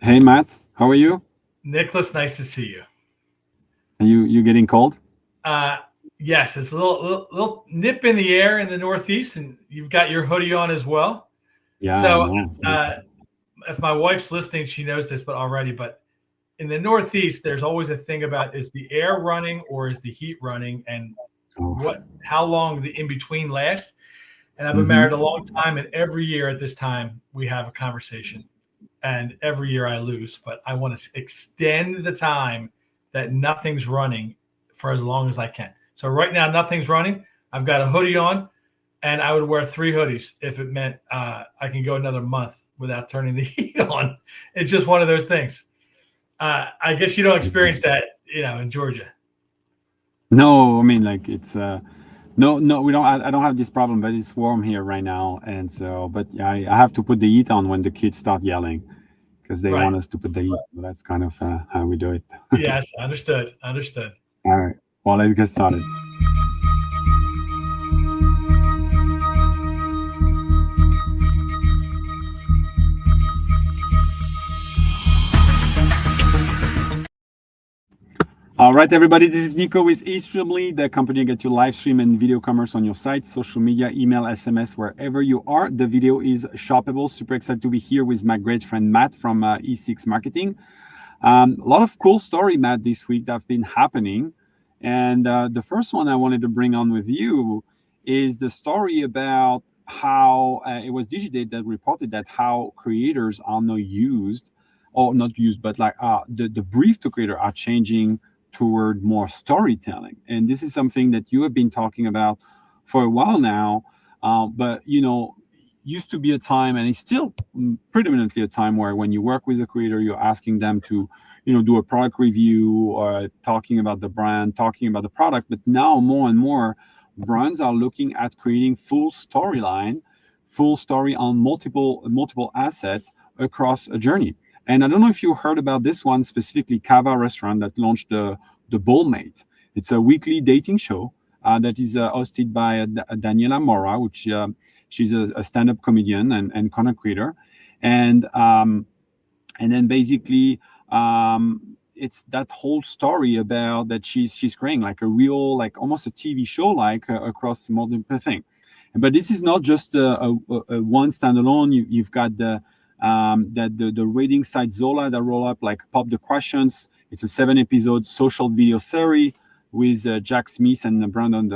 Hey Matt, how are you? Nicholas, nice to see you. Are you getting cold? Uh, yes, it's a little nip in the air in the Northeast, and you've got your hoodie on as well. Yeah, I So, know. uh, if my wife's listening, she knows this, but already. But in the Northeast, there's always a thing about is the air running or is the heat running, and Oh, how long the in between lasts. And I've been married a hmm. long time, and every year at this time we have a conversation, and every year I lose. But I want to extend the time that nothing's running for as long as I can. So right now nothing's running. I've got a hoodie on, and I would wear 3 hoodies if it meant I can go another month without turning the heat on. It's just one of those things. I guess you don't experience that, in Georgia. No, I mean like it's no, we don't. I don't have this problem, but it's warm here right now, and so but yeah, I have to put the heat on when the kids start yelling because they Right. want us to put the heat. So that's kind of how we do it. Yes. Understood. Understood. All right. Well, let's get started. All right, everybody, this is Nico with Eastreamly, the company that gets you live stream and video commerce on your site, social media, email, SMS, wherever you are. The video is shoppable. Super excited to be here with my great friend Matt from E6 Marketing. A lot of cool story, Matt, this week that have been happening. And the first one I wanted to bring on with you is the story about how it was Digidate that reported that how creators are now used, or not used, but like the brief to creator are changing toward more storytelling. And this is something that you have been talking about for a while now. But, used to be a time, and it's still predominantly a time where when you work with a creator, you're asking them to, do a product review or talking about the brand, talking about the product. But now more and more brands are looking at creating full storyline, full story on multiple assets across a journey. And I don't know if you heard about this one specifically, Cava Restaurant that launched the Boldmate. It's a weekly dating show that is hosted by Daniela Mora, which she's a stand-up comedian and content creator, and and then basically it's that whole story about that she's creating like a real, like almost a TV show like across multiple thing. But this is not just a one standalone. You've got the rating site Zola that roll up like Pop the Questions. It's a 7 episode social video series with Jack Smith and Brandon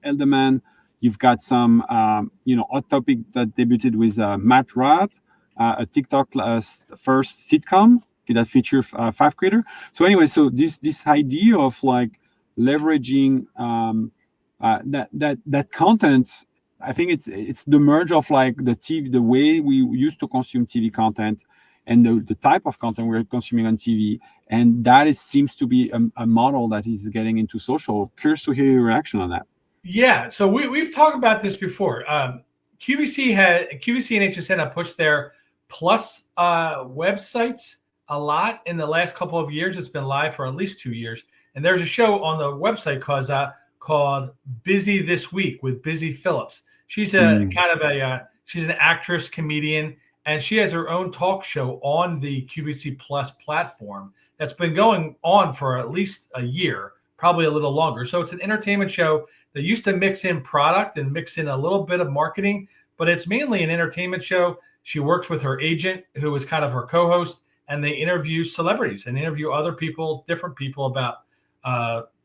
Elderman. You've got some hot topic that debuted with Matt Rad, a TikTok first sitcom that feature 5 creator. So anyway, so this idea of like leveraging that content, I think it's the merge of like the TV, the way we used to consume TV content, and the type of content we're consuming on TV, and that seems to be a model that is getting into social. Curious to hear your reaction on that. Yeah, so we've talked about this before. QVC and HSN have pushed their plus websites a lot in the last couple of years. It's been live for at least 2 years, and there's a show on the website called Busy This Week with Busy Phillips. She's a Mm. kind of she's an actress, comedian, and she has her own talk show on the QVC Plus platform that's been going on for at least a year, probably a little longer. So it's an entertainment show. They used to mix in product and mix in a little bit of marketing, but it's mainly an entertainment show. She works with her agent, who is kind of her co-host, and they interview celebrities and interview other people, different people about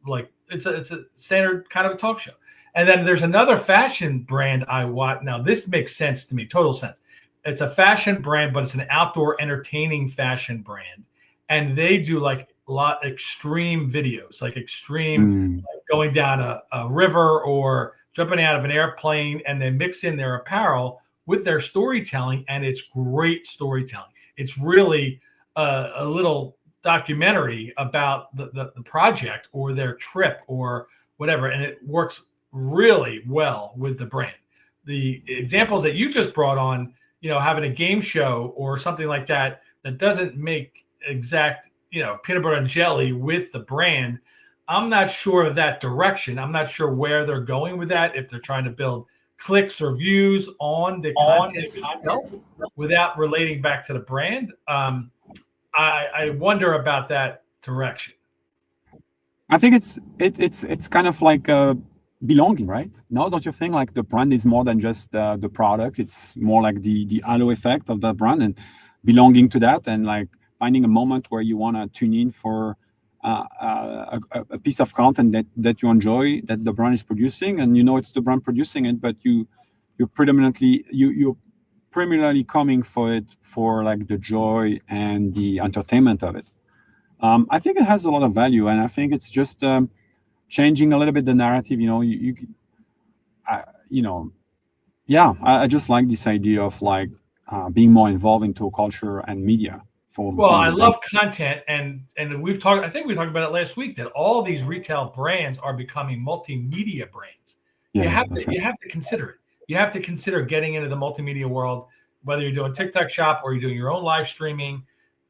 like it's a standard kind of a talk show. And then there's another fashion brand I watch. Now this makes sense to me, total sense. It's a fashion brand, but it's an outdoor entertaining fashion brand, and they do like a lot extreme videos, like extreme Mm. going down a river or jumping out of an airplane, and they mix in their apparel with their storytelling, and it's great storytelling. It's really a little documentary about the project or their trip or whatever, and it works really well with the brand. The examples that you just brought on, having a game show or something like that that doesn't make exact, peanut butter and jelly with the brand, I'm not sure of that direction. I'm not sure where they're going with that, if they're trying to build clicks or views on the content itself without relating back to the brand. I wonder about that direction. I think it's kind of like belonging, right? No, don't you think like the brand is more than just the product? It's more like the halo effect of the brand and belonging to that, and like finding a moment where you want to tune in for a piece of content that you enjoy, that the brand is producing, and you know it's the brand producing it, but you're primarily coming for it for like the joy and the entertainment of it. I think it has a lot of value, and I think it's just changing a little bit the narrative. You know, yeah, I just like this idea of like being more involved into culture and media for Well, from I the brand. love content, and we've talked. I think we talked about it last week that all these retail brands are becoming multimedia brands. Yeah, You yeah, have that's to right. you have to consider it. You have to consider getting into the multimedia world, whether you're doing TikTok Shop or you're doing your own live streaming.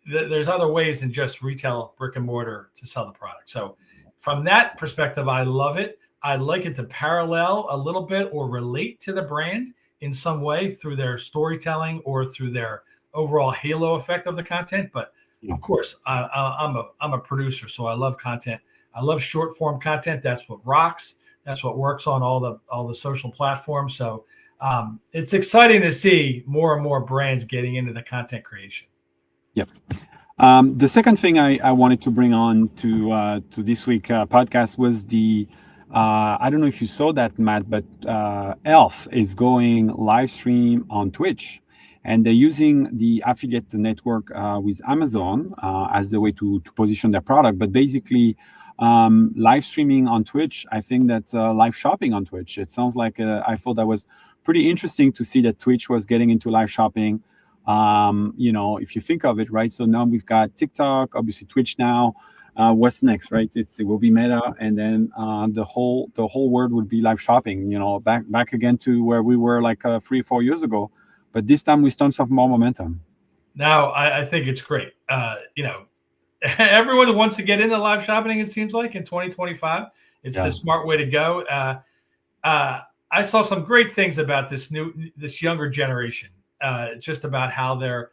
There's other ways than just retail brick and mortar to sell the product. So, from that perspective, I love it. I like it to parallel a little bit or relate to the brand in some way through their storytelling or through their overall halo effect of the content. But Yeah. of course, I'm a producer, so I love content. I love short form content. That's what rocks. That's what works on all the social platforms. So it's exciting to see more and more brands getting into the content creation. Yep. The second thing I wanted to bring on to this week podcast was the I don't know if you saw that, Matt, but Elf is going live stream on Twitch, and they're using the affiliate network with Amazon as the way to position their product. But basically, live streaming on Twitch, I think that's live shopping on Twitch. It sounds like I thought that was pretty interesting to see that Twitch was getting into live shopping. If you think of it, right? So now we've got TikTok, obviously Twitch now. What's next, right? It will be Meta, and then the whole world would be live shopping. Back again to where we were like 3 or 4 years ago, but this time with tons of more momentum. Now, I think it's great. Everyone wants to get into live shopping. It seems like in 2025, it's Yeah. the smart way to go. I saw some great things about this younger generation. Just about how their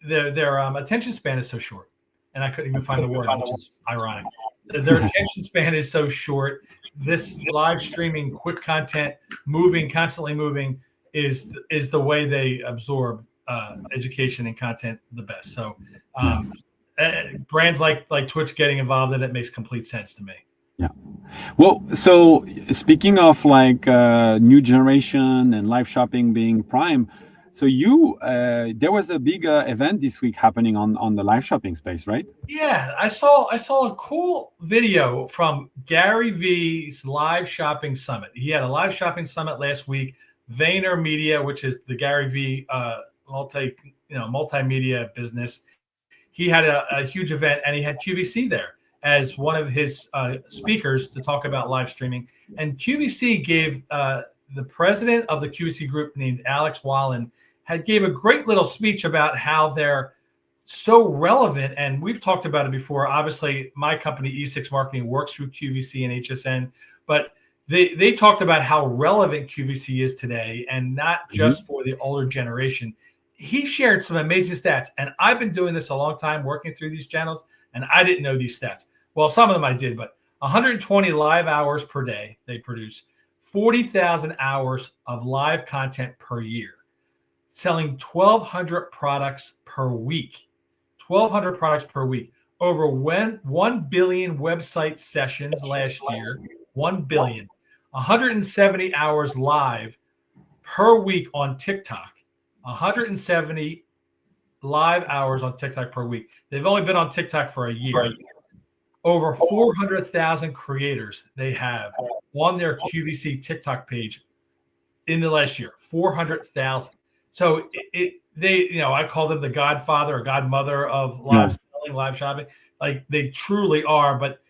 attention span is so short, and I couldn't even find the word, which is ironic. Their attention span is so short. This live streaming, quick content, constantly moving, is the way they absorb education and content the best. So, brands like Twitch getting involved in it makes complete sense to me. Yeah. Well, so speaking of like new generation and live shopping being prime, so there was a big event this week happening on the live shopping space, right? Yeah, I saw a cool video from Gary V's live shopping summit. He had a live shopping summit last week. Vayner Media, which is the Gary V multimedia business, he had a huge event, and he had QVC there as one of his speakers to talk about live streaming. And QVC gave the president of the QVC group, named Alex Wallen, gave a great little speech about how they're so relevant. And we've talked about it before. Obviously, my company, E6 Marketing, works through QVC and HSN, but they talked about how relevant QVC is today, and not just for the older generation. He shared some amazing stats, and I've been doing this a long time, working through these channels, and I didn't know these stats. Well, some of them I did, but 120 live hours per day they produce, 40,000 hours of live content per year, selling 1,200 products per week. 1,200 products per week. Over 1 billion website sessions last year. 1 billion. 170 hours live per week on TikTok. 170 live hours on TikTok per week. They've only been on TikTok for a year. Over 400,000 creators they have on their QVC TikTok page in the last year. 400,000. So I call them the godfather or godmother of live selling, live shopping. Like, they truly are, but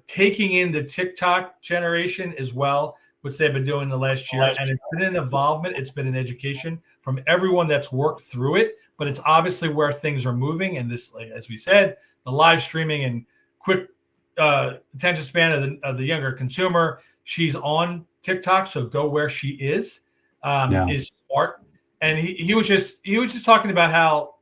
taking in the TikTok generation as well, which they've been doing the last year. And it's been an involvement. It's been an education from everyone that's worked through it, but it's obviously where things are moving. And this, like, as we said, the live streaming and quick attention span of the younger consumer, she's on TikTok. So go where she is smart. And he was just talking about how,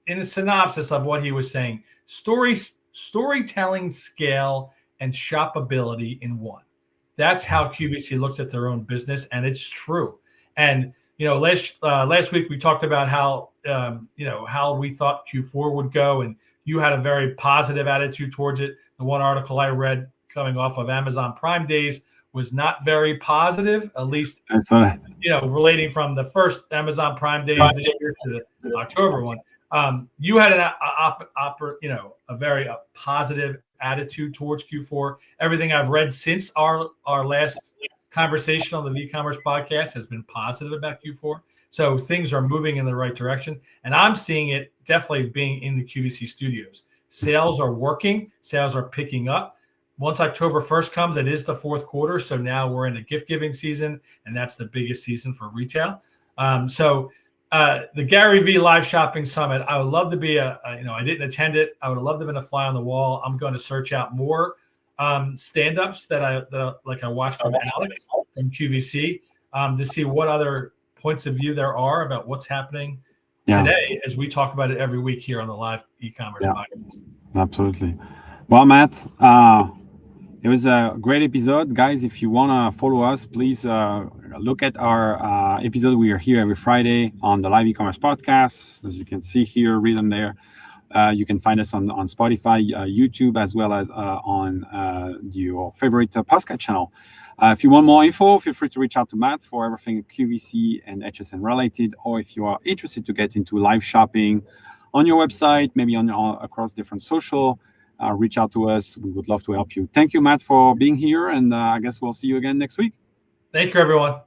in a synopsis of what he was saying, storytelling, scale, and shopability in one. That's how QVC looks at their own business, and it's true. And last week we talked about how how we thought Q4 would go, and you had a very positive attitude towards it. The one article I read coming off of Amazon Prime Days was not very positive, at least relating from the first Amazon Prime Days this year to the October one. You had a very positive attitude towards Q4. Everything I've read since our last conversation on the VCommerce podcast has been positive about Q4. So things are moving in the right direction. And I'm seeing it definitely being in the QVC studios. Sales are working. Sales are picking up. Once October 1st comes, it is the fourth quarter. So now we're in the gift giving season, and that's the biggest season for retail. The Gary V Live Shopping Summit, I would love to be I didn't attend it. I would have loved to have been a fly on the wall. I'm going to search out more stand-ups that I watched from Alex from QVC to see what other points of view there are about what's happening today as we talk about it every week here on the live e-commerce podcast. Absolutely. Well, Matt, it was a great episode. Guys, if you want to follow us, please look at our episode. We are here every Friday on the live e-commerce podcast. As you can see here, read them there. You can find us on Spotify, YouTube, as well as on your favorite podcast channel. If you want more info, feel free to reach out to Matt for everything QVC and HSN related, or if you are interested to get into live shopping on your website, maybe across different social, reach out to us. We would love to help you. Thank you, Matt, for being here, and I guess we'll see you again next week. Thank you, everyone.